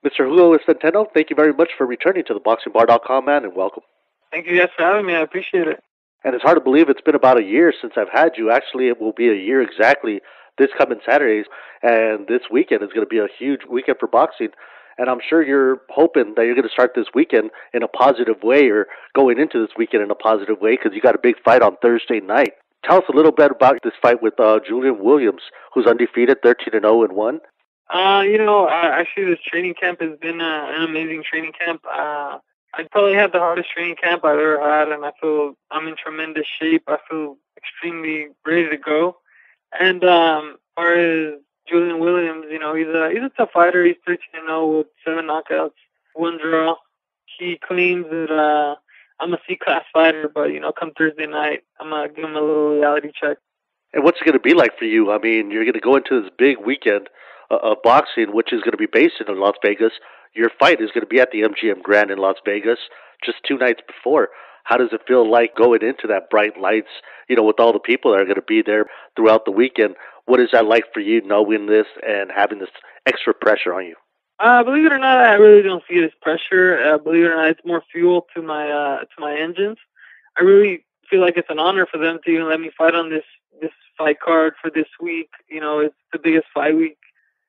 Mr. HUGO CENTENO, thank you very much for returning to the BoxingBar.com, man, and welcome. Thank you guys for having me. I appreciate it. And it's hard to believe it's been about a year since I've had you. Actually, it will be a year exactly this coming Saturdays, and this weekend is going to be a huge weekend for boxing. And I'm sure you're hoping that you're going to start this weekend in a positive way, or going into this weekend in a positive way, because you got a big fight on Thursday night. Tell us a little bit about this fight with Julian Williams, who's undefeated, 13-0-1. Actually, this training camp has been an amazing training camp. I probably had the hardest training camp I've ever had, and I feel I'm in tremendous shape. I feel extremely ready to go. And as far as Julian Williams, he's a tough fighter. He's 13-0 with 7 knockouts, 1 draw. He claims that I'm a C-class fighter, but come Thursday night, I'm gonna give him a little reality check. And what's it going to be like for you? I mean, you're going to go into this big weekend of boxing, which is going to be based in Las Vegas. Your fight is going to be at the MGM Grand in Las Vegas just 2 nights before. How does it feel like going into that bright lights, with all the people that are going to be there throughout the weekend? What is that like for you, knowing this and having this extra pressure on you? Believe it or not, I really don't see it as pressure. Believe it or not, it's more fuel to my engines. I really feel like it's an honor for them to even let me fight on this fight card for this week. It's the biggest fight week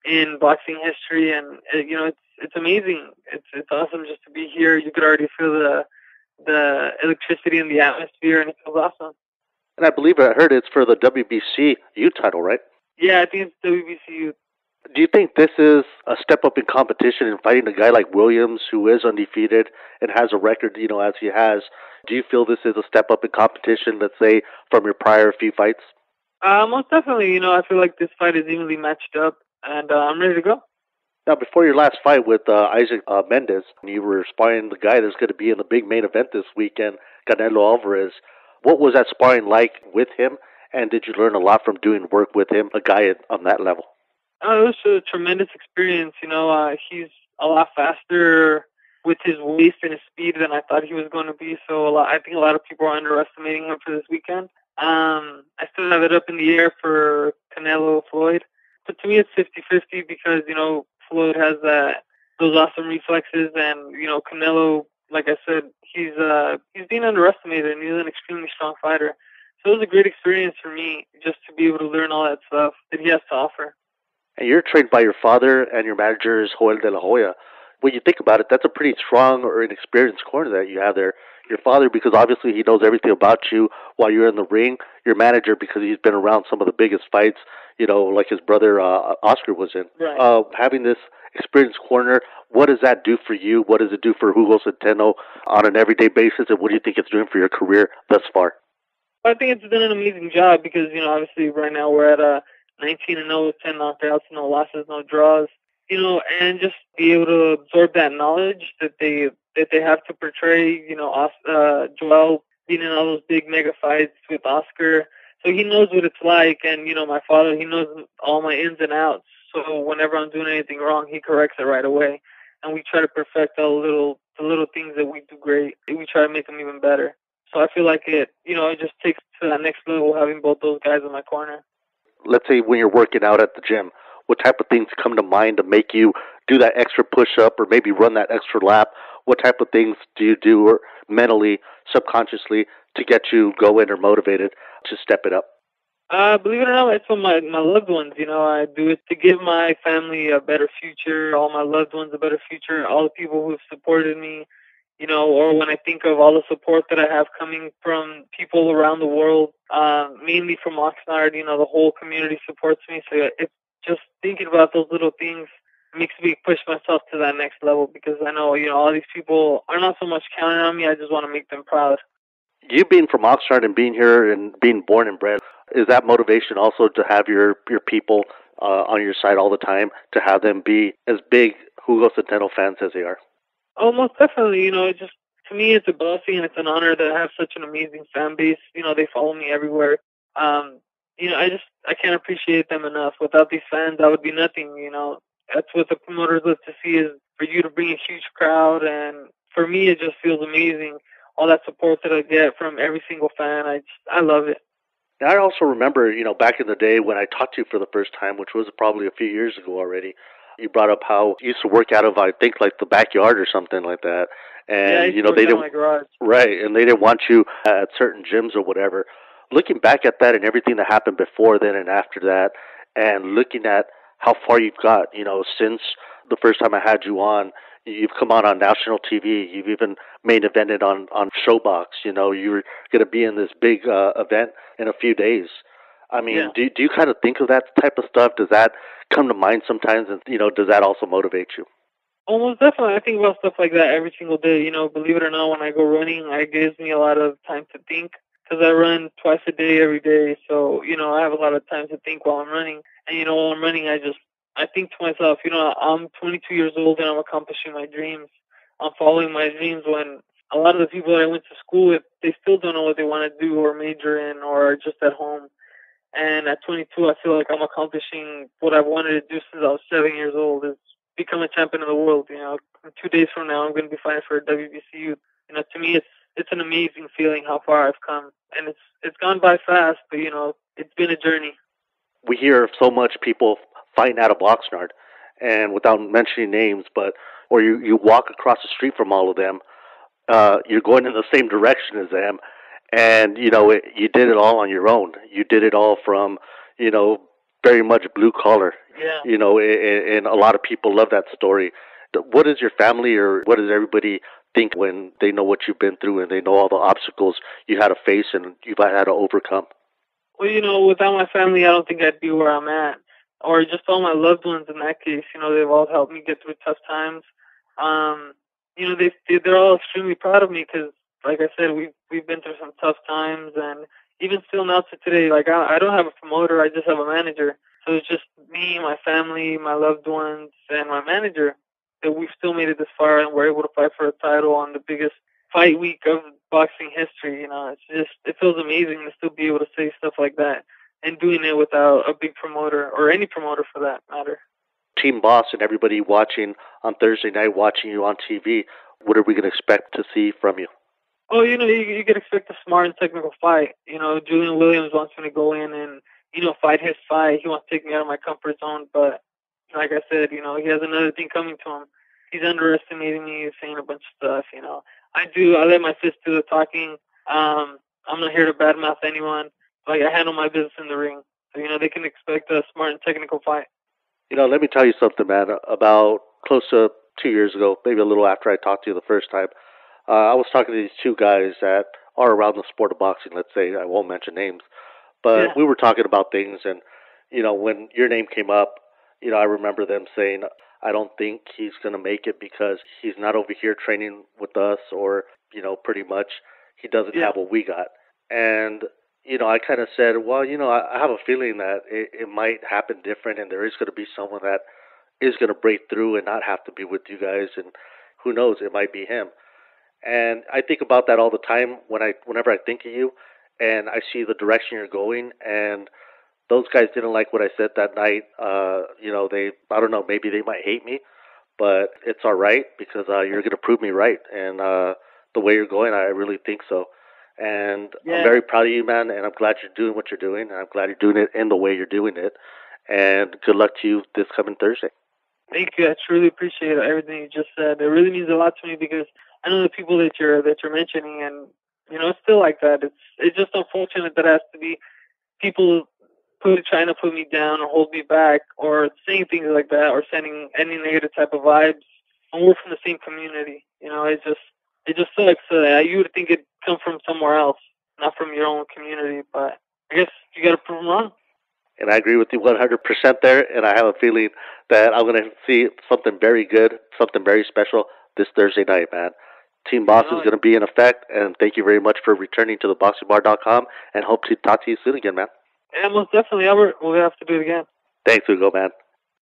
in boxing history, and it's amazing. It's awesome just to be here. You could already feel the electricity in the atmosphere, and it feels awesome. And I believe I heard it's for the WBC youth title, right? Yeah, I think it's WBC youth. Do you think this is a step up in competition in fighting a guy like Williams, who is undefeated and has a record, as he has? Do you feel this is a step up in competition, let's say, from your prior few fights? Most definitely. I feel like this fight is evenly matched up, and I'm ready to go. Now, before your last fight with Isaac Mendez, you were sparring the guy that's going to be in the big main event this weekend, Canelo Alvarez. What was that sparring like with him, and did you learn a lot from doing work with him, a guy on that level? It was a tremendous experience. He's a lot faster with his waist and his speed than I thought he was going to be. So I think a lot of people are underestimating him for this weekend. I still have it up in the air for Canelo Floyd. But to me, it's 50-50 because, Floyd has those awesome reflexes, and, Canelo, like I said, he's being underestimated, and he's an extremely strong fighter. So it was a great experience for me just to be able to learn all that stuff that he has to offer. And you're trained by your father, and your manager is Joel de la Hoya. When you think about it, that's a pretty strong or inexperienced corner that you have there. Your father, because obviously he knows everything about you while you're in the ring. Your manager, because he's been around some of the biggest fights, like his brother Oscar was in. Right. Having this experienced corner, what does that do for you? What does it do for Hugo Centeno on an everyday basis? And what do you think it's doing for your career thus far? I think it's done an amazing job because, obviously right now we're at 19-0 with 10 knockouts, no losses, no draws. And just be able to absorb that knowledge that they have to portray. Joel being in all those big mega fights with Oscar, so he knows what it's like. And my father, he knows all my ins and outs. So whenever I'm doing anything wrong, he corrects it right away. And we try to perfect all the little things that we do great. We try to make them even better. So I feel like it just takes to that next level having both those guys in my corner. Let's say when you're working out at the gym, what type of things come to mind to make you do that extra push-up or maybe run that extra lap? What type of things do you do or mentally, subconsciously, to get you going or motivated to step it up? Believe it or not, it's for my loved ones. I do it to give my family a better future, all my loved ones a better future, all the people who've supported me, or when I think of all the support that I have coming from people around the world, mainly from Oxnard, the whole community supports me. So it's just thinking about those little things makes me push myself to that next level because I know, all these people are not so much counting on me. I just want to make them proud. You being from Oxnard and being here and being born and bred, is that motivation also to have your people on your side all the time, to have them be as big Hugo Centeno fans as they are? Oh, most definitely. Just to me, it's a blessing and it's an honor to have such an amazing fan base. They follow me everywhere. I can't appreciate them enough. Without these fans, I would be nothing. That's what the promoters love to see, is for you to bring a huge crowd. And for me, it just feels amazing. All that support that I get from every single fan, I love it. And I also remember, back in the day when I talked to you for the first time, which was probably a few years ago already, you brought up how you used to work out of, I think, like the backyard or something like that. Yeah, I And, used to work they out in didn't, my garage. right, and they didn't want you at certain gyms or whatever. Looking back at that and everything that happened before then and after that, and looking at how far you've got, since the first time I had you on, you've come on national TV. You've even main evented on Showbox. You're going to be in this big event in a few days. I mean, Yeah. do you kind of think of that type of stuff? Does that come to mind sometimes? And, does that also motivate you? Almost definitely. I think about stuff like that every single day. Believe it or not, when I go running, it gives me a lot of time to think because I run twice a day every day. So, I have a lot of time to think while I'm running. And, while I'm running, I think to myself, I'm 22 years old and I'm accomplishing my dreams. I'm following my dreams when a lot of the people that I went to school with, they still don't know what they want to do or major in or are just at home. And at 22, I feel like I'm accomplishing what I've wanted to do since I was 7 years old. Is become a champion of the world. 2 days from now, I'm going to be fighting for a WBC. To me, it's an amazing feeling how far I've come, and it's gone by fast. But it's been a journey. We hear so much people fighting out of Oxnard, and without mentioning names, but or you walk across the street from all of them, you're going in the same direction as them, and you did it all on your own. You did it all from very much blue collar. Yeah. And a lot of people love that story. What does your family or what does everybody think when they know what you've been through and they know all the obstacles you had to face and you've had to overcome? Well, without my family, I don't think I'd be where I'm at, or just all my loved ones. In that case, they've all helped me get through tough times. They're all extremely proud of me because, like I said, we've been through some tough times, and even still now to today, like I don't have a promoter, I just have a manager. So it's just me, my family, my loved ones, and my manager that we've still made it this far, and we're able to fight for a title on the biggest fight week of boxing history. It feels amazing to still be able to say stuff like that and doing it without a big promoter or any promoter for that matter. Team boss and everybody watching on Thursday night, watching you on TV, what are we going to expect to see from you? Oh, you can expect a smart and technical fight. Julian Williams wants me to go in and, fight his fight. He wants to take me out of my comfort zone. But like I said, he has another thing coming to him. He's underestimating me. He's saying a bunch of stuff. I let my fist do the talking. I'm not here to badmouth anyone. Like, I handle my business in the ring. So, they can expect a smart and technical fight. Let me tell you something, man. About close to 2 years ago, maybe a little after I talked to you the first time, I was talking to these two guys that are around the sport of boxing, let's say. I won't mention names. But Yeah. we were talking about things, and, when your name came up, I remember them saying, I don't think he's going to make it because he's not over here training with us or, pretty much he doesn't have what we got. And, I kind of said, well, I have a feeling that it might happen different and there is going to be someone that is going to break through and not have to be with you guys. And who knows, it might be him. And I think about that all the time whenever I think of you and I see the direction you're going. And those guys didn't like what I said that night. I don't know, maybe they might hate me, but it's all right because you're going to prove me right. And the way you're going, I really think so. And I'm very proud of you, man, and I'm glad you're doing what you're doing. And I'm glad you're doing it in the way you're doing it. And good luck to you this coming Thursday. Thank you. I truly appreciate everything you just said. It really means a lot to me because I know the people that you're mentioning, and it's still like that. It's just unfortunate that it has to be people trying to put me down or hold me back or saying things like that or sending any negative type of vibes. And we're from the same community. It just sucks. You would think it'd come from somewhere else, not from your own community. But I guess you got to prove them wrong. And I agree with you 100% there. And I have a feeling that I'm going to see something very good, something very special this Thursday night, man. Team Boss is going to be in effect. And thank you very much for returning to theboxingbar.com. And hope to talk to you soon again, man. Yeah, most definitely, Albert. We'll have to do it again. Thanks, Hugo, man.